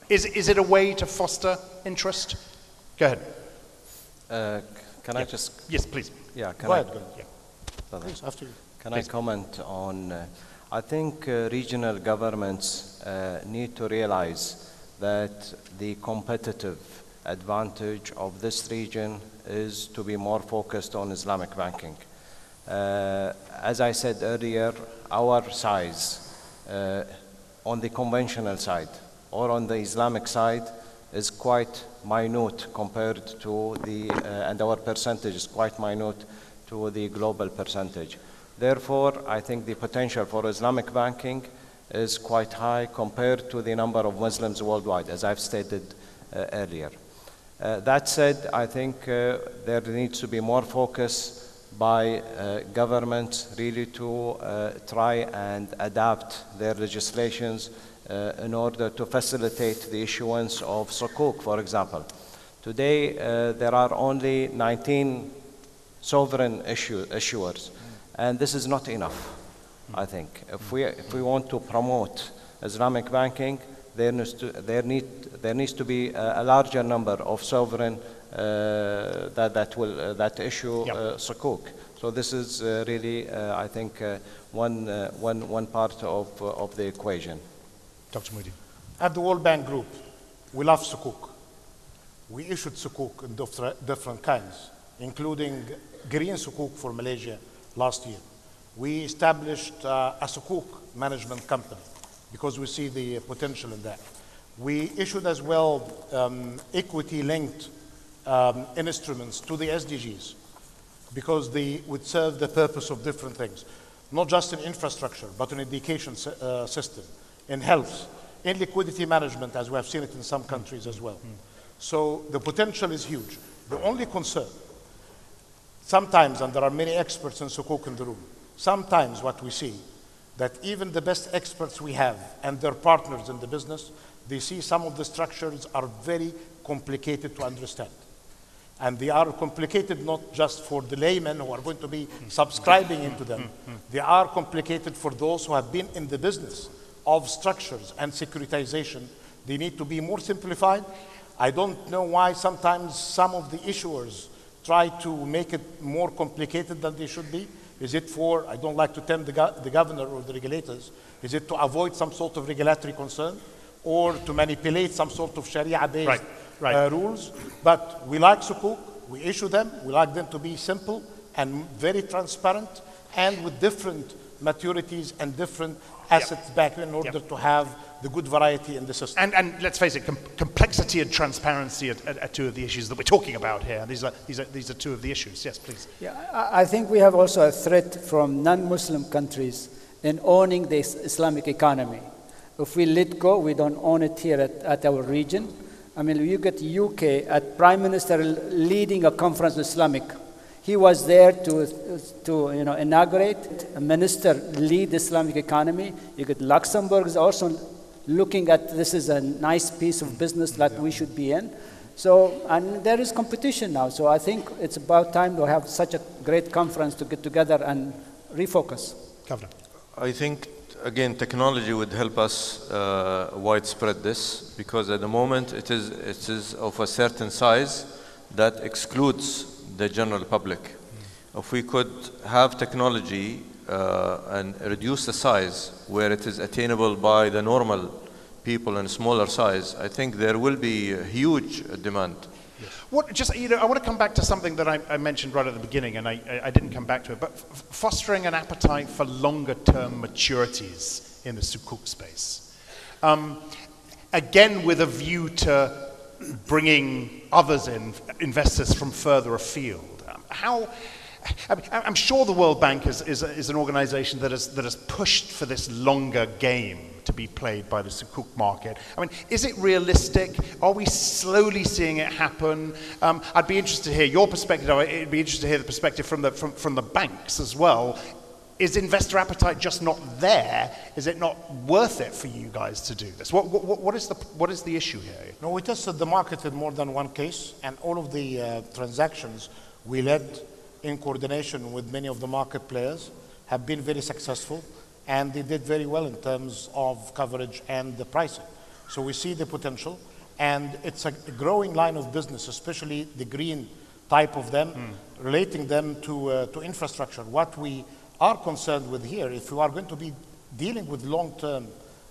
Is it a way to foster interest? Go ahead. Can I just... Yes, please. Yeah, Go ahead. Yeah. Please, after you. Can I comment on... I think regional governments need to realize that the competitive advantage of this region is to be more focused on Islamic banking. As I said earlier, our size on the conventional side or on the Islamic side is quite minute compared to the, and our percentage is quite minute to the global percentage. Therefore, I think the potential for Islamic banking is quite high compared to the number of Muslims worldwide, as I've stated earlier. That said, I think there needs to be more focus by governments really to try and adapt their legislations in order to facilitate the issuance of sukuk, for example. Today, there are only 19 sovereign issuers, and this is not enough, I think. If we want to promote Islamic banking, there needs to be a larger number of sovereign that issue sukuk. So this is really, I think, one part of the equation. Dr. Moody. At the World Bank Group, we love sukuk. We issued sukuk in different kinds, including green sukuk for Malaysia last year. We established a sukuk management company because we see the potential in that. We issued as well equity-linked instruments to the SDGs because they would serve the purpose of different things, not just in infrastructure, but in education system, in health, in liquidity management, as we have seen it in some countries as well. So the potential is huge. The only concern, sometimes, and there are many experts in Sukuk in the room, sometimes what we see, that even the best experts we have and their partners in the business, they see some of the structures are very complicated to understand. And they are complicated not just for the laymen who are going to be subscribing into them. They are complicated for those who have been in the business of structures and securitization. They need to be more simplified. I don't know why sometimes some of the issuers try to make it more complicated than they should be. Is it for, I don't like to tempt the governor or the regulators, is it to avoid some sort of regulatory concern or to manipulate some sort of Sharia-based rules? But we like Sukuk, we issue them, we like them to be simple and very transparent and with different maturities and different assets back in order to have the good variety in the system. And let's face it, complexity and transparency are two of the issues that we're talking about here. These are two of the issues. Yes, please. Yeah, I think we have also a threat from non-Muslim countries in owning the Islamic economy. If we let go, we don't own it here at our region. I mean, you get UK at Prime Minister leading a conference with Islamic. He was there to inaugurate. A minister lead the Islamic economy. You get Luxembourg is also looking at this is a nice piece of business that we should be in. So, and there is competition now. So I think it's about time to have such a great conference to get together and refocus. Governor. I think, again, technology would help us widespread this, because at the moment it is of a certain size that excludes the general public. If we could have technology and reduce the size where it is attainable by the normal people in smaller size, I think there will be a huge demand. I want to come back to something that I mentioned right at the beginning, and I didn't come back to it, but fostering an appetite for longer-term maturities in the Sukuk space. Again, with a view to bringing others in, investors from further afield. I'm sure the World Bank is an organization that has pushed for this longer game to be played by the Sukuk market. I mean, is it realistic? Are we slowly seeing it happen? I'd be interested to hear your perspective. It'd be interesting to hear the perspective from the banks as well. Is investor appetite just not there? Is it not worth it for you guys to do this? What is the issue here? No, we tested the market in more than one case, and all of the transactions we led in coordination with many of the market players have been very successful, and they did very well in terms of coverage and the pricing. So we see the potential, and it's a growing line of business, especially the green type of them, relating them to infrastructure. What we are concerned with here, if you are going to be dealing with long-term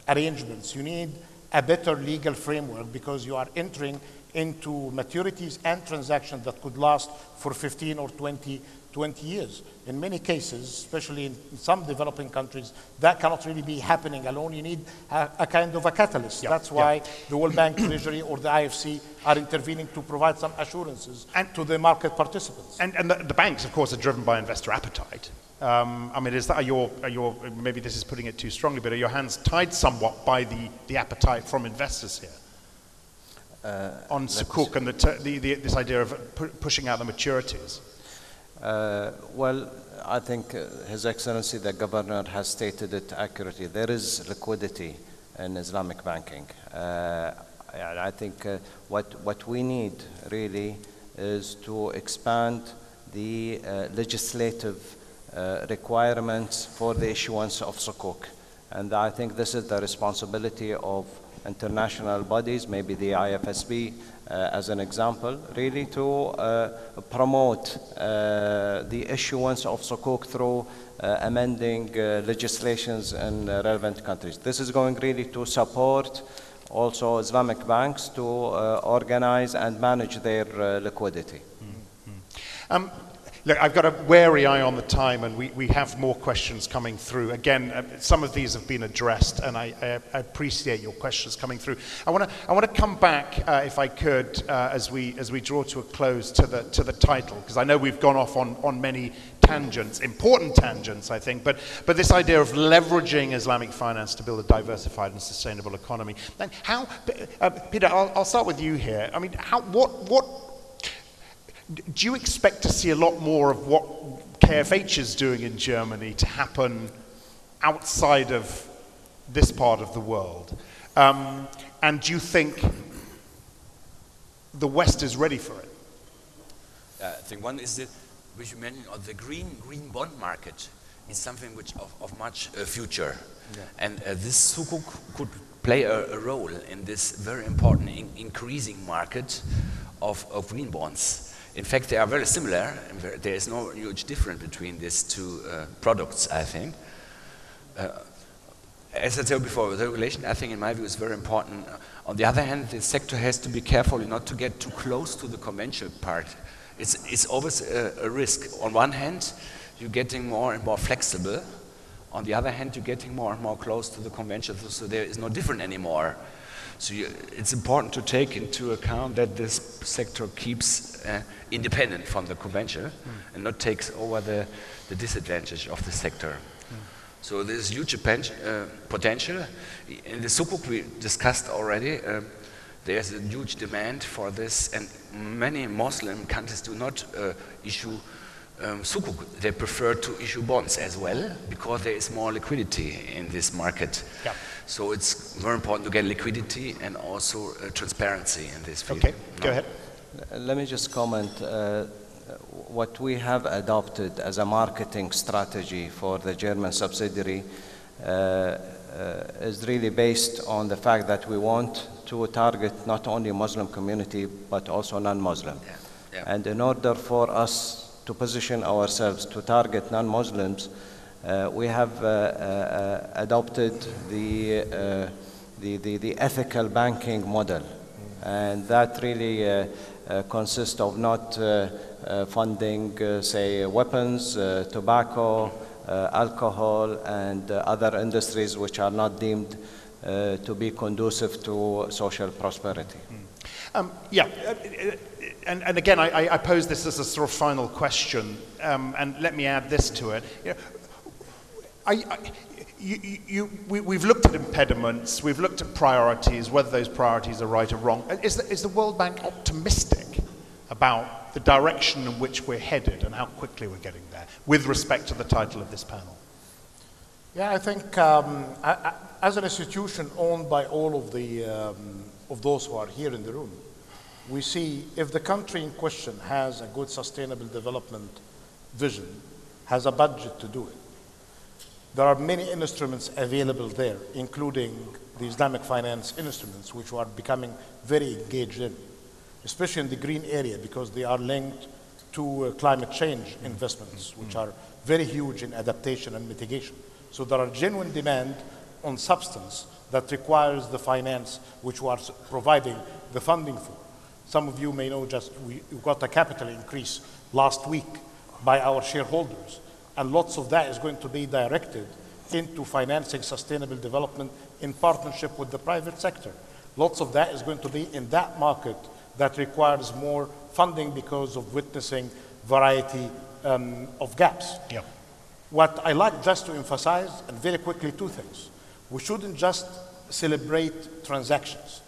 arrangements, you need a better legal framework, because you are entering into maturities and transactions that could last for 15 or 20 years. In many cases, especially in some developing countries, that cannot really be happening alone. You need a kind of a catalyst. That's why the World Bank, Treasury, or the IFC are intervening to provide some assurances to the market participants. And the banks, of course, are driven by investor appetite. I mean, are your maybe this is putting it too strongly, but are your hands tied somewhat by the appetite from investors here? On Sukuk and this idea of pushing out the maturities? Well, I think His Excellency the Governor has stated it accurately. There is liquidity in Islamic banking. I think what we need really is to expand the legislative requirements for the issuance of Sukuk. And I think this is the responsibility of international bodies, maybe the IFSB as an example, really to promote the issuance of Sukuk through amending legislations in relevant countries. This is going really to support also Islamic banks to organize and manage their liquidity. Look, I've got a wary eye on the time, and we have more questions coming through. Again, some of these have been addressed, and I appreciate your questions coming through. I want to come back, if I could, as we draw to a close to the title, because I know we've gone off on many tangents, important tangents, I think, but this idea of leveraging Islamic finance to build a diversified and sustainable economy. And how, Peter, I'll start with you here. I mean, Do you expect to see a lot more of what KFH is doing in Germany to happen outside of this part of the world? And do you think the West is ready for it? I think one is which you mentioned, the green bond market is something which of much future. Yeah. And this Sukuk could play a role in this very important increasing market of green bonds. In fact, they are very similar, and there is no huge difference between these two products, I think. As I said before, the regulation, I think, in my view, is very important. On the other hand, the sector has to be careful not to get too close to the conventional part. It's always a risk. On one hand, you're getting more and more flexible. On the other hand, you're getting more and more close to the conventional, so there is no different anymore. So it's important to take into account that this sector keeps independent from the conventional and not takes over the disadvantage of the sector. So there's huge potential. In the Sukuk we discussed already, there's a huge demand for this, and many Muslim countries do not issue Sukuk. They prefer to issue bonds as well, because there is more liquidity in this market. Yeah. So it's very important to get liquidity and also transparency in this field. Okay, go ahead. Let me just comment. What we have adopted as a marketing strategy for the German subsidiary is really based on the fact that we want to target not only Muslim community but also non-Muslim. Yeah. Yeah. And in order for us to position ourselves to target non-Muslims, we have adopted the ethical banking model, and that really consists of not funding, say, weapons, tobacco, alcohol, and other industries which are not deemed to be conducive to social prosperity. And again, I pose this as a sort of final question, and let me add this to it. We've looked at impediments, we've looked at priorities, whether those priorities are right or wrong. Is the World Bank optimistic about the direction in which we're headed and how quickly we're getting there, with respect to the title of this panel? Yeah, I think as an institution owned by all of those who are here in the room, we see if the country in question has a good sustainable development vision, has a budget to do it, there are many instruments available there, including the Islamic finance instruments, which we are becoming very engaged in, especially in the green area, because they are linked to climate change investments, which are very huge in adaptation and mitigation. So there are genuine demand on substance that requires the finance which we are providing the funding for. Some of you may know we got a capital increase last week by our shareholders, and lots of that is going to be directed into financing sustainable development in partnership with the private sector. Lots of that is going to be in that market that requires more funding because of witnessing variety of gaps. Yeah. What I like just to emphasize, and very quickly, two things. We shouldn't just celebrate transactions.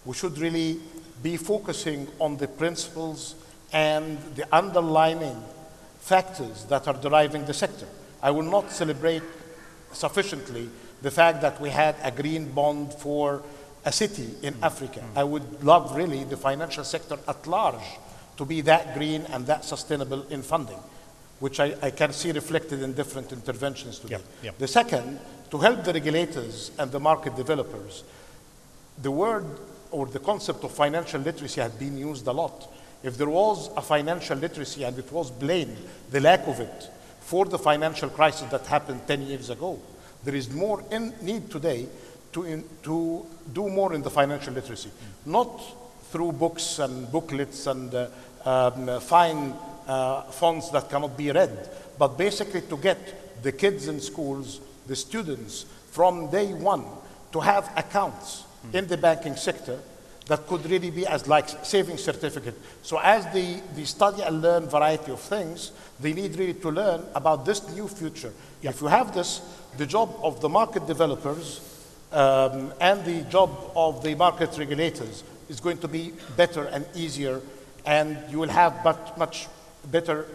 We should really be focusing on the principles and the underlying factors that are driving the sector. I will not celebrate sufficiently the fact that we had a green bond for a city in Africa. I would love really the financial sector at large to be that green and that sustainable in funding, which I can see reflected in different interventions today. The second, to help the regulators and the market developers, the word or the concept of financial literacy has been used a lot. If there was a financial literacy and it was blamed, the lack of it, for the financial crisis that happened 10 years ago, there is more need today to do more in the financial literacy. Not through books and booklets and fine fonts that cannot be read, but basically to get the kids in schools, the students, from day one to have accounts in the banking sector that could really be as like saving certificate. So as they study and learn variety of things, they need really to learn about this new future. If you have this, the job of the market developers and the job of the market regulators is going to be better and easier and you will have much better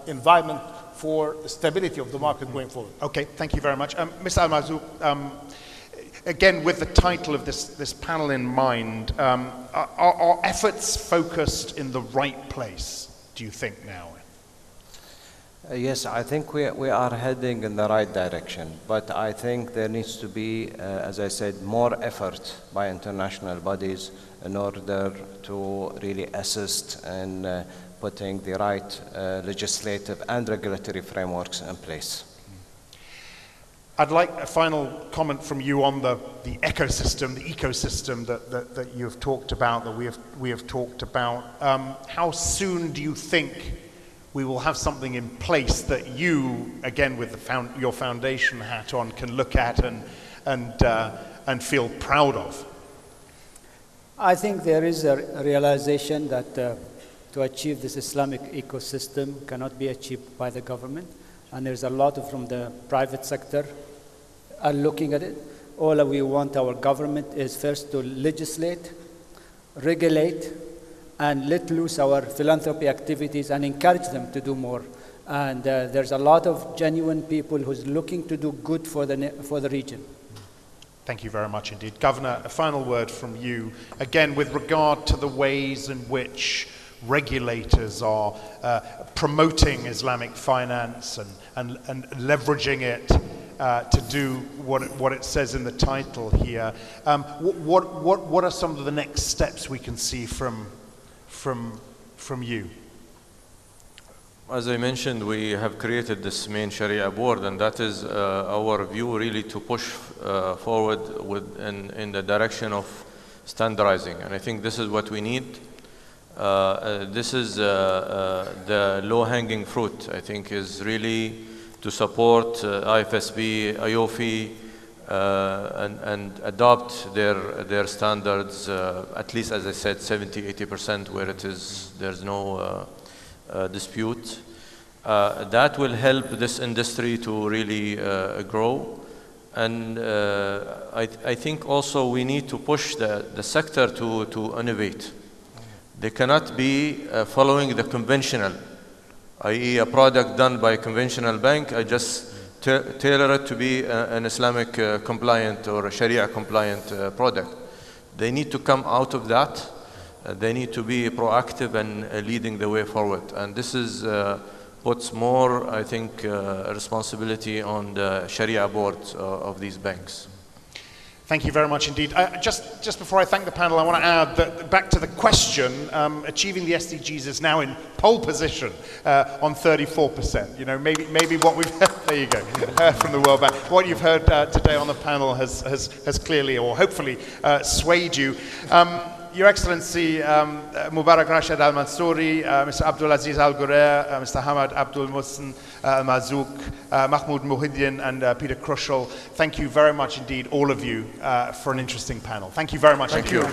environment for stability of the market going forward. Okay, thank you very much. Mr. Al-Marzouk, again, with the title of this panel in mind, are efforts focused in the right place, do you think, now? Yes, I think we are heading in the right direction, but I think there needs to be, as I said, more effort by international bodies in order to really assist in putting the right legislative and regulatory frameworks in place. I'd like a final comment from you on the ecosystem that you've talked about, that we have talked about. How soon do you think we will have something in place that you, again with your foundation hat on, can look at and feel proud of? I think there is a realization that to achieve this Islamic ecosystem cannot be achieved by the government, and there's a lot from the private sector are looking at it. All we want our government is first to legislate, regulate, and let loose our philanthropy activities and encourage them to do more. And there's a lot of genuine people who's looking to do good for the region. Thank you very much indeed. Governor, a final word from you, again with regard to the ways in which regulators are promoting Islamic finance and leveraging it to do what it says in the title here. What are some of the next steps we can see from you? As I mentioned, we have created this main Sharia board, and that is our view really to push forward in the direction of standardizing. And I think this is what we need. This is the low-hanging fruit, I think, is really to support IFSB, IOFI, and adopt their standards, at least, as I said, 70–80% where there's no dispute. That will help this industry to really grow. And I think also we need to push the sector to innovate. They cannot be following the conventional, i.e. a product done by a conventional bank. I just tailor it to be an Islamic compliant or a Sharia compliant product. They need to come out of that. They need to be proactive and leading the way forward. And this is puts more, I think, responsibility on the Sharia boards of these banks. Thank you very much indeed. Just before I thank the panel, I want to add that back to the question, achieving the SDGs is now in pole position on 34%. You know, maybe what we've heard, there you go, from the World Bank. What you've heard today on the panel has clearly or hopefully swayed you. Your Excellency, Mubarak Rashid Al Mansouri, Mr. Abdul Aziz Al Ghurair, Mr. Hamad Abdul Muhsin Al Marzouk, Mahmoud Muhyiddin, and Peter Krushel, thank you very much indeed, all of you, for an interesting panel. Thank you very much. Thank you.